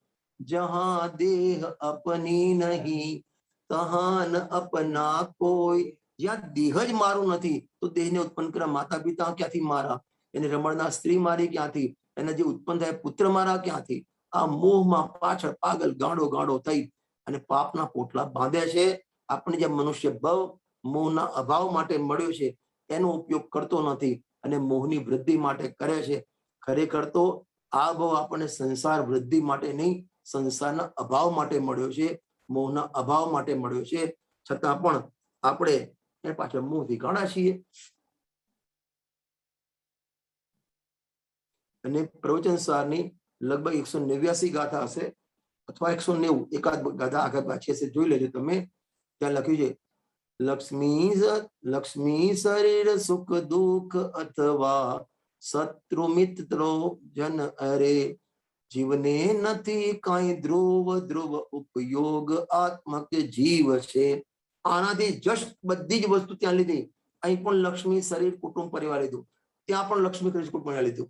જહાં દેહ અપની નહીં તહાં ન અપના કોઈ. જ્યાં દેહ જ મારું નથી તો દેહને ઉત્પન્ન કરવા માતા પિતા ક્યાંથી મારા? એને રમણના સ્ત્રી મારી ક્યાંથી? એને જે ઉત્પન્ન થાય પુત્ર મારા ક્યાંથી? આ મોહમાં પાછળ પાગલ ગાંડો ગાંડો થઈ અને પાપના પોટલા બાંધે છે. આપણે જે મનુષ્ય ભાવ મોહના અભાવ માટે મળ્યો છે એનો ઉપયોગ કરતો નથી અને મોહની વૃદ્ધિ માટે કરે છે. ખરેખર તો આ ભાવ આપણને સંસાર વૃદ્ધિ માટે નહીં, સંસારના અભાવ માટે મળ્યો છે, મોહના અભાવ માટે મળ્યો છે. છતાં પણ આપણે એ પાછળ મોહથી ગાંડા છીએ. અને પ્રવચન સારની લગભગ 189 ગાથા હશે અથવા 190, એકાદ ગાથા આગળ પાછી હશે, જોઈ લેજો તમે. ત્યાં લખ્યું છે, લક્ષ્મી શરીર સુખ દુઃખ અથવા શત્રુ મિત્રો જન અરે જીવને નથી કાંઈ ધ્રુવ ધ્રુવ ઉપયોગ આત્મક જીવ છે. આનાથી જસ્ટ બધી જ વસ્તુ ત્યાં લીધી. અહીં પણ લક્ષ્મી શરીર કુટુંબ પરિવાર લીધું, ત્યાં પણ લક્ષ્મી શરીર કુટુંબ પરિવાર લીધું.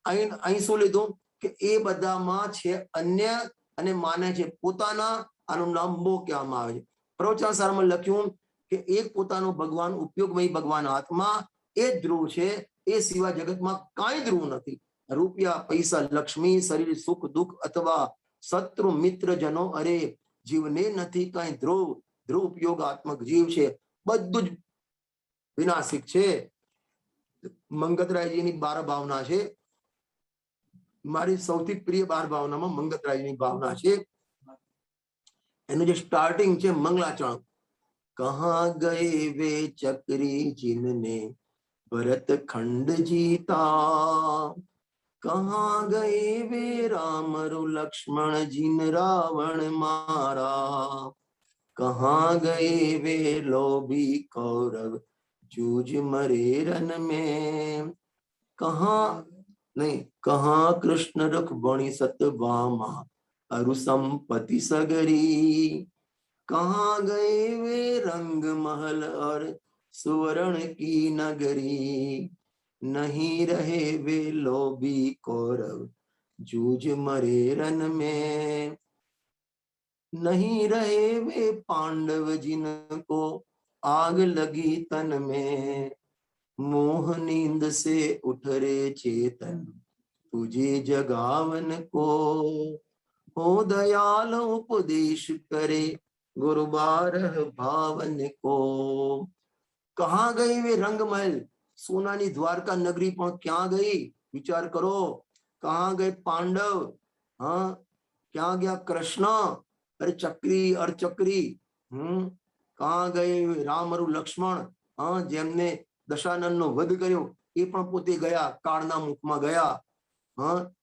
અહીં શું લીધું કે એ બધામાં છે અન્ય અને માને છે પોતાના. આનું નામ મોહ કહેવામાં આવે છે. પ્રવચન સારમાં લખ્યું કે એક પોતાનો ભગવાન ઉપયોગમય ભગવાન આત્મા એ જ ધ્રુવ છે, એ સિવાય જગતમાં કાંઈ ધ્રુવ નથી. રૂપિયા પૈસા લક્ષ્મી શરીર સુખ દુઃખ અથવા શત્રુ મિત્ર જનો અરે જીવને નથી કાંઈ ધ્રુવ ધ્રુવ ઉપયોગ આત્મક જીવ છે. બધું જ વિનાશિક છે. મંગતરાયજીની 12 ભાવના છે. મારી સૌથી પ્રિય 12 ભાવનામાં મંગતરાયજીની ભાવના છે. એનું જે સ્ટાર્ટિંગ છે મંગલાચરણ, કહા ગયે વે ચક્રી જીનને ભરત ખંડ જીતા, કહા ગયે વે રામ રુ લક્ષ્મણ જીન રાવણ મારા, કહા ગયે વે લોભી કૌરવ જૂજ મરે રન में, કહા नहीं कहा कृष्ण रुक्मिणी सत्यभामा अरु संपत्ति सगरी, कहाँ गए वे रंग महल और सुवर्ण की नगरी, नहीं रहे वे लोभी कौरव जूझ मरे रन में, नहीं रहे वे पांडव जिनको आग लगी तन में, मोह नींद से उठ रे चेतन तुझे जगावन को, हो दयाल उपदेश करे गुरु बारह भावन को. कहाँ गए वे रंगमहल, सोनानी द्वारका नगरी પણ ક્યાં ગઈ વિચાર કરો. कहाँ गए पांडव, हाँ ક્યાં ગયા કૃષ્ણ, અરે ચક્રી અર્ચક્રી. कहाँ गए राम और लक्ष्मण, हाँ જેમને દશાનંદનો વધ કર્યો એ પણ પોતે ગયા, કાળના મુખમાં ગયા.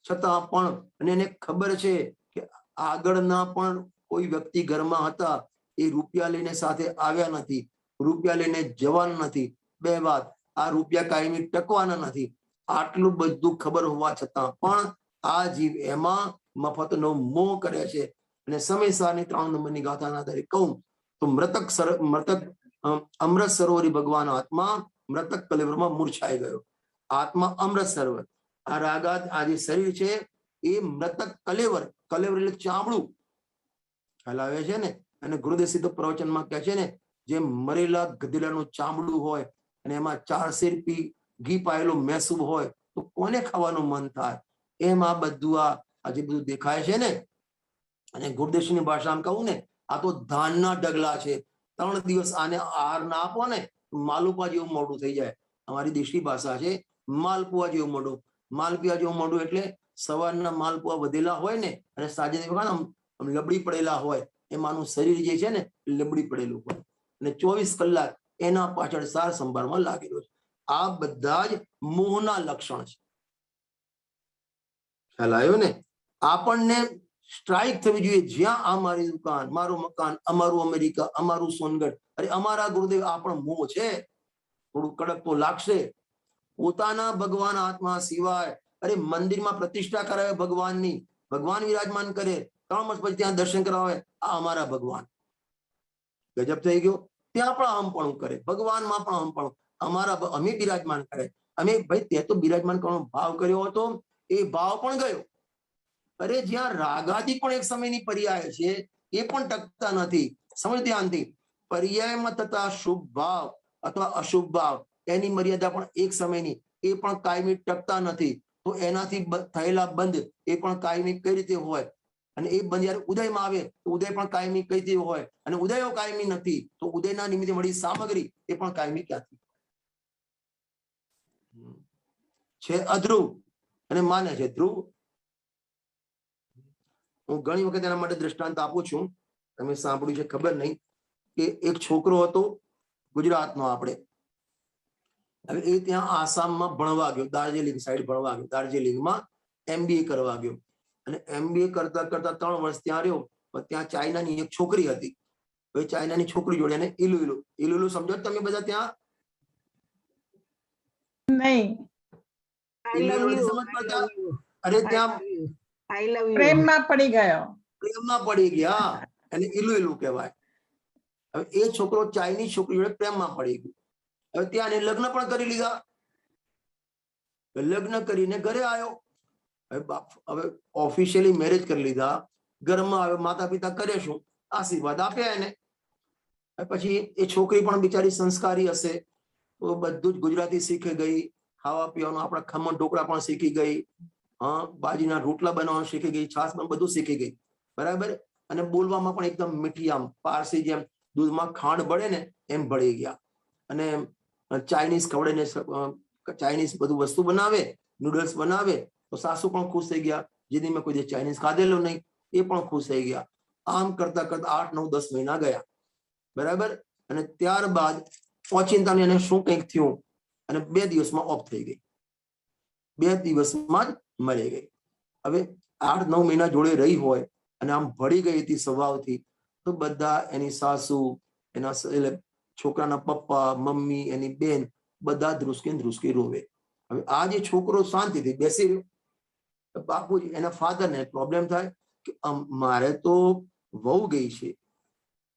છતાં પણ અને એને ખબર છે કે આગળના પણ કોઈ વ્યક્તિ ઘરમાં હતા, એ રૂપિયા લઈને સાથે આવ્યા નથી, રૂપિયા લઈને જવાના નથી. બે વાત, આ રૂપિયા કાયમી ટકવાના નથી. આટલું બધું ખબર હોવા છતાં પણ આ જીવ એમાં મફતનો મોહ કરે છે. અને સમયસારની 3 નંબરની ગાથાના આધારે કહું તો મૃતક અમૃત સરોવરી ભગવાન આત્મા મૃતક કલેવરમાં મૂર્છાઈ ગયો. આત્મા અમૃત સરોવર, આ રાગાત આ જે શરીર છે એ મૃતક કલેવર, કલેવર એટલે ચામડું, ખ્યાલ આવે છે ને. અને ગુરુદેવ સિદ્ધ પ્રવચનમાં કહે છે ને, જેમ મરેલા ગધેડાનું ચામડું હોય અને એમાં 4 શેર ઘી પાયેલું મેસૂબ હોય તો કોને ખાવાનું મન થાય, એમ આ બધું આ જે બધું દેખાય છે ને. અને ગુરુદેવની ભાષામાં કહું ને, આ તો ધાનના ઢગલા છે. 3 દિવસ આને આહાર ના આપો ને માલુપા જેવું મોઢું થઈ જાય. અમારી દેશી ભાષા છે માલપુઆ જેવું મોઢું. માલપુઆ જેવું મોઢું એટલે સવારના માલપુઆ વધેલા હોય ને અને સાંજે લબડી પડેલા હોય, એમાંનું શરીર જે છે ને લબડી પડેલું હોય અને 24 કલાક એના પાછળ સાર સંભાળમાં લાગેલો છે. આ બધા જ મોહના લક્ષણ છે. ખ્યાલ આવ્યો ને. આપણને સ્ટ્રાઇક થવી જોઈએ, જ્યાં આ મારી દુકાન, મારું મકાન, અમારું અમેરિકા, અમારું સોનગઢ, અરે અમારા ગુરુદેવ, આ પણ મોહ છે. થોડું કડક તો લાગશે. પોતાના ભગવાન આત્મા સિવાય, અરે મંદિરમાં પ્રતિષ્ઠા કરાવે ભગવાનની, ભગવાન વિરાજમાન કરે, 3 વર્ષ પછી ત્યાં દર્શન કરાવે, આ અમારા ભગવાન. ગજબ થઈ ગયો. ત્યાં પણ અહમપણું કરે, ભગવાનમાં પણ અહમપણું. અમારા અમે બિરાજમાન કરે, અમે ભાઈ તે તો બિરાજમાન કરવાનો ભાવ કર્યો હતો, એ ભાવ પણ ગયો. અરે જ્યાં રાગાદી પણ એક સમયની પર્યાય છે, એ પણ ટકતા નથી. સમજ ધ્યાનથી, પર્યાયમાં થતા શુભ ભાવ અથવા અશુભ ભાવ એની મર્યાદા પણ એક સમયની, એ પણ કાયમી ટકતા નથી. તો એનાથી થયેલા બંધ એ પણ કાયમી કઈ રીતે હોય? અને એ બંધ જયારે ઉદયમાં આવે તો ઉદય પણ કાયમી કઈ રીતે હોય? અને ઉદયો કાયમી નથી તો ઉદયના નિમિત્તે મળી સામગ્રી એ પણ કાયમી ક્યાંથી છે? અધ્રુવ અને માને છે ધ્રુવ. હું ઘણી વખત એના માટે દ્રષ્ટાંત આપું છું, તમે સાંભળ્યું છે ખબર નહીં, કે એક છોકરો હતો ગુજરાતનો, આપણે હવે એ ત્યાં આસામમાં ભણવા ગયો, દાર્જિલિંગ સાઈડ ભણવા ગયો, દાર્જિલિંગમાં MBA કરવા ગયો. અને MBA કરતા કરતા 3 વર્ષ ત્યાં રહ્યો. ત્યાં ચાઇનાની એક છોકરી હતી. હવે ચાઇનાની છોકરી જોડે એને ઇલુલુ સમજો તમે બધા ત્યાં? નહીં, સમજ પડતા? અરે ત્યાં પ્રેમમાં પડી ગયો. પ્રેમમાં પડી ગયા અને ઇલુલુ કહેવાય. હવે એ છોકરો ચાઇનીઝ છોકરી જોડે પ્રેમમાં પડી ગયો. હવે ત્યાં એને લગ્ન પણ કરી લીધા. લગ્ન કરીને ઘરે આવ્યો. હવે ઓફિશિયલી મેરેજ કરી લીધા, ઘરમાં આવ્યો, માતા પિતા કરે શું? આશીર્વાદ આપ્યા એને. પછી એ છોકરી પણ બિચારી સંસ્કારી હશે તો બધું જ ગુજરાતી શીખી ગઈ, ખાવા પીવાનું આપણા ખમણ ઢોકળા પણ શીખી ગઈ, બાજીના રોટલા બનાવવાનું શીખી ગઈ, છાસ પણ બધું શીખી ગઈ, બરાબર. અને બોલવામાં પણ એકદમ મીઠી, આમ પારસી જેમ દૂધમાં ખાંડ ભળે ને એમ ભળી ગયા. અને ચાઇનીઝ ખવડાવીને ચાઇનીઝ બધું વસ્તુ બનાવે, નૂડલ્સ બનાવે તો સાસુ પણ ખુશ થઈ ગયા. જેથી મેં કોઈ ચાઇનીઝ ખાધેલું નહીં એ પણ ખુશ થઈ ગયા. આમ કરતા કરતા 8, 9, 10 મહિના ગયા, બરાબર. અને ત્યારબાદ ઓચિંતાને એને શું કંઈક થયું અને 2 દિવસમાં ઓફ થઈ ગઈ, 2 દિવસમાં જ મરી ગઈ. હવે 8, 9 મહિના જોડે રહી હોય અને આમ ભળી ગઈ હતી સ્વભાવથી, તો બધા એની સાસુ, એના છોકરાના પપ્પા, મમ્મી, એની બેન બધા ધ્રુસકે રોવે. હવે આ જે છોકરો શાંતિથી બેસી રહ્યો, બાપુજી એના ફાધર ને પ્રોબ્લેમ થાય કે મારે તો વહુ ગઈ છે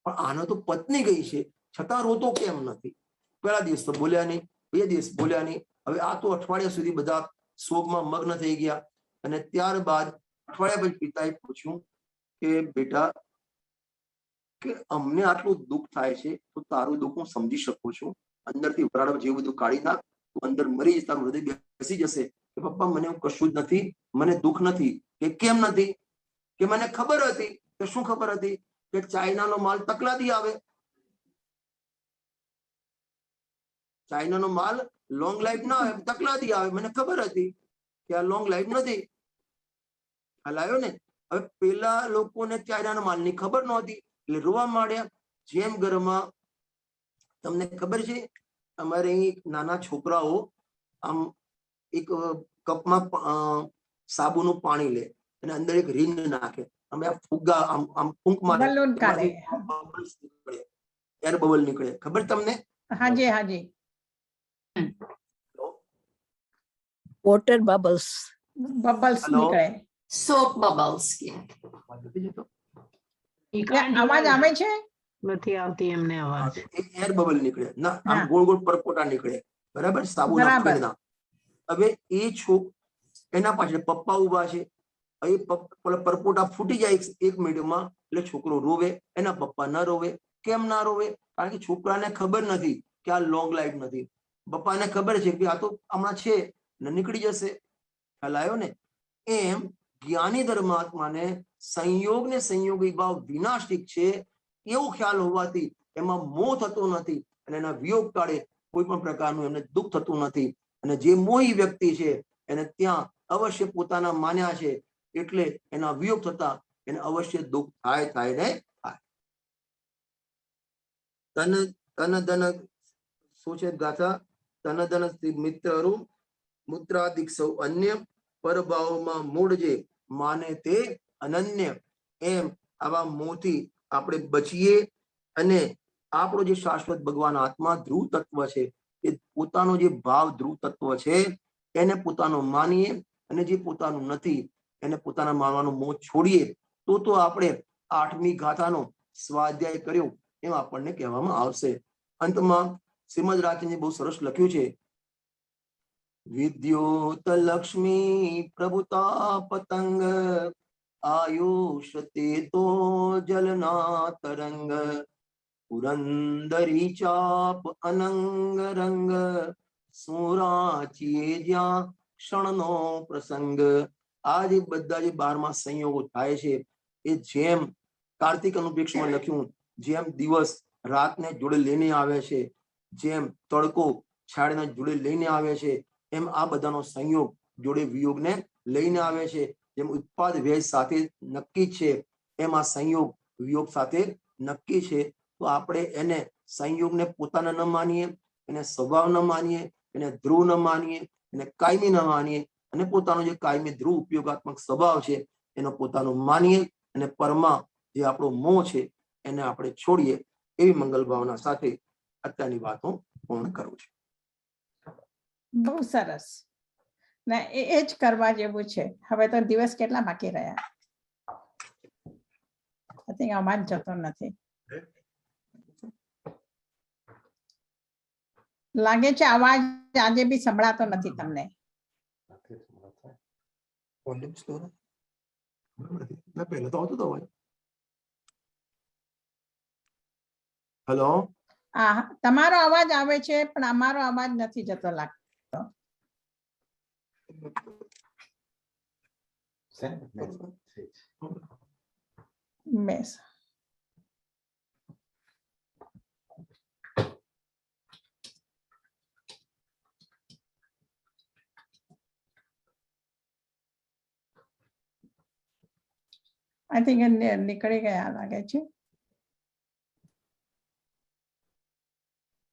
પણ આનો તો પત્ની ગઈ છે, છતાં રોતો કેમ નથી? પહેલા દિવસ તો બોલ્યા નહીં, 2 દિવસ બોલ્યા નહીં. હવે આ તો અઠવાડિયા સુધી બધા શોકમાં મગ્ન થઈ ગયા. અને ત્યારબાદ અઠવાડિયા પછી પિતાએ પૂછ્યું કે બેટા, કે અમને આટલું દુઃખ થાય છે તો તારું દુઃખ હું સમજી શકું છું, અંદરથી ઉકળાટ જેવું બધું કાઢી નાખ, તું અંદર મરી જશે, તારું હૃદય બેસી જશે. કે પપ્પા મને એવું કશું જ નથી, મને દુઃખ નથી. કે કેમ નથી? કે મને ખબર હતી. કે શું ખબર હતી? કે ચાઇનાનો માલ તકલાદી આવે, ચાઇનાનો માલ લોંગ લાઈફ ના આવે, તકલાદી આવે. મને ખબર હતી કે આ લોંગ લાઈફ નથી. હાલ આવ્યો ને. હવે પેલા લોકોને ચાઇનાના માલની ખબર નહોતી એટલે રોવા માંડ્યા. જેમ ઘરમાં તમને ખબર છે, અમારે અહીં નાના છોકરાઓ આમ એક કપમાં સાબુનું પાણી લે અને અંદર એક રીંગ નાખે, અમે આ ફુગ્ગા આમ ફૂંક મારે, એર બબલ નીકળે. ખબર તમને? હાજી હાજી. Water bubbles. બબલ્સ નીકળે. સોપ બબલ્સ કે અવાજ આવે છે? નથી આવતી એમને અવાજ. એર બબલ નીકળે ના, આમ ગોળ ગોળ પરપોટા નીકળે, બરાબર, સાબુના ફેણના. હવે એ એના પાછળ પપ્પા ઉભા છે. એ પરપોટા ફૂટી જાય 1 મિનિટમાં એટલે છોકરો રોવે. એના પપ્પા ના રોવે. કેમ ના રોવે? કારણ કે છોકરાને ખબર નથી કે આ લોંગ લાઈફ નથી. પપ્પાને ખબર છે કે આ તો હમણાં છે ને નીકળી જશે. ખ્યાલ આવ્યો ને? એમ જ્ઞાની ધર્માત્માને સંયોગ ને સંયોગી ભાવ વિનાશિક છે એવો ખ્યાલ હોવાથી એમાં મોહ થતો નથી અને એના વિયોગ કાળે કોઈ પણ પ્રકારનું એમને દુઃખ થતું નથી. અને જે મોહી વ્યક્તિ છે એને ત્યાં અવશ્ય પોતાના માન્યા છે એટલે એના વિયોગ થતા એને અવશ્ય દુઃખ થાય ને થાય. તન ધન શું છે ગાથા? તન ધન મિત્ર મૂત્રાદિક સૌ અન્ય, પરભાવમાં મૂળ જે માને તે અનન્ય. એમ આવા મોહથી આપણે બચીએ અને આપણો જે શાશ્વત ભગવાન આત્મા ધ્રુવ તત્વ છે એ પોતાનો જે ભાવ ધ્રુવ તત્વ છે એને પોતાનો માનીએ અને જે પોતાનું નથી એને પોતાના માનવાનો મોહ છોડીએ તો આપણે 8મી ગાથાનો સ્વાધ્યાય કર્યો એમ આપણને કહેવામાં આવશે. અંતમાં શ્રીમદ રાજચંદ્રજી બહુ સરસ લખ્યું છે, વિદ્યોત લક્ષ્મી પ્રભુતા પતંગ, આયુષ તે તો જલના તરંગ, પુરંદરી ચાપ અનંગ રંગ, સુરાચીએ જ્યાં ક્ષણનો પ્રસંગ. આ જે બધા જે 12મા સંયોગો થાય છે એ જેમ કાર્તિક અનુપ્રેક્ષમાં લખ્યું, જેમ દિવસ રાતને જોડે લઈને આવે છે, જેમ તડકો છાડને જોડે લઈને આવે છે, એમ આ બધાનો સંયોગ જોડે વિયોગને લઈને આવે છે. જેમ ઉત્પાદ વ્યય સાથે નક્કી છે એમ આ સંયોગ વિયોગ સાથે નક્કી છે. તો આપણે એને સંયોગને પોતાના ન માનીએ, એને સ્વભાવ ન માનીએ, એને ધ્રુવ ન માનીએ, એને કાયમી ન માનીએ, અને પોતાનો જે કાયમી ધ્રુવ ઉપયોગાત્મક સ્વભાવ છે એનો પોતાનો માનીએ, અને પરમાં જે આપણો મોહ છે એને આપણે છોડીએ. એવી મંગલ ભાવના સાથે અત્યારની વાત હું પૂર્ણ કરું છું. બહુ સરસ. ને એ જ કરવા જેવું છે. હવે તો દિવસ કેટલા બાકી રહ્યા? I think અવાજ જતો નથી. લાગે છે અવાજ આજે બી સંભળાતો નથી તમને. વોલ્યુમ સ્લો ના, પહેલા તો આવતો હતો અવાજ. હેલો, તમારો અવાજ આવે છે પણ અમારો અવાજ નથી જતો લાગતો. બેસ. I think નીકળી ગયા લાગે છે.